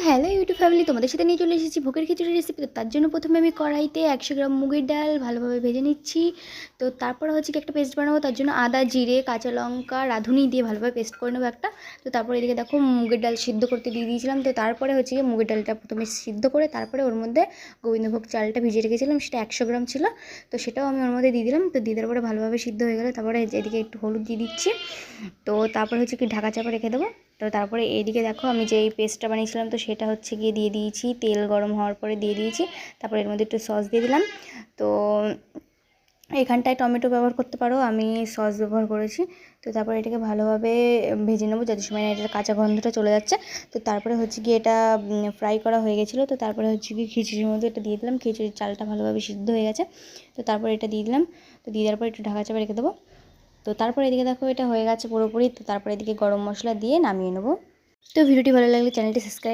Hello YouTube family, তোমাদের সাথে নিয়ে চলে এসেছি ভোগের খিচুড়ি রেসিপি। তো তার জন্য প্রথমে আমি কড়াইতে 100 গ্রাম মুগের ডাল ভালোভাবে ভেজে নিচ্ছি। তো তারপরে হচ্ছে কি একটা পেস্ট বানাবো, তার জন্য আদা, জিরে, কাঁচা লঙ্কা, রাঁধুনি দিয়ে ভালোভাবে পেস্ট করে নেবো একটা। তো তারপরে এদিকে দেখো মুগের ডাল সিদ্ধ করতে দিয়ে দিয়েছিলাম। তো তারপরে হচ্ছে কি মুগের ডালটা প্রথমে সিদ্ধ করে তারপরে ওর মধ্যে গোবিন্দভোগ চালটা ভিজিয়ে রেখেছিলাম, সেটা 100 গ্রাম ছিল। তো সেটাও আমি ওর মধ্যে দিয়ে দিলাম। তো দিয়ে দেওয়ার পরে ভালোভাবে সিদ্ধ হয়ে গেলে তারপরে এদিকে একটু হলুদ দিয়ে দিচ্ছি। তো তারপরে হচ্ছে কি ঢাকা চাপা রেখে দেবো। তো তারপরে এইদিকে দেখো আমি যে এই পেস্টটা বানিয়েছিলাম তো সেটা হচ্ছে গিয়ে দিয়ে দিয়েছি, তেল গরম হওয়ার পরে দিয়ে দিয়েছি। তারপরে এর মধ্যে একটু সস দিয়ে দিলাম। তো এখানটায় টমেটো ব্যবহার করতে পারো, আমি সস ব্যবহার করেছি। তো তারপরে এটাকে ভালোভাবে ভেজে নেবো যত সময় না এটার কাঁচা গন্ধটা চলে যাচ্ছে। তো তারপরে হচ্ছে গিয়ে এটা ফ্রাই করা হয়ে গেছিলো। তো তারপরে হচ্ছে কি খিচুড়ির মধ্যে এটা দিয়ে দিলাম, খিচুড়ির চালটা ভালোভাবে সিদ্ধ হয়ে গেছে। তো তারপরে এটা দিয়ে দিলাম। তো দিয়ে দেওয়ার পর একটু ঢাকা চাপা রেখে দেবো। তো তারপরে এদিকে দেখো এটা হয়ে গেছে পুরোপুরি। তো তারপরে এদিকে গরম মশলা দিয়ে নামিয়ে নেবো। তো ভিডিওটি ভালো লাগলে চ্যানেলটি সাবস্ক্রাইব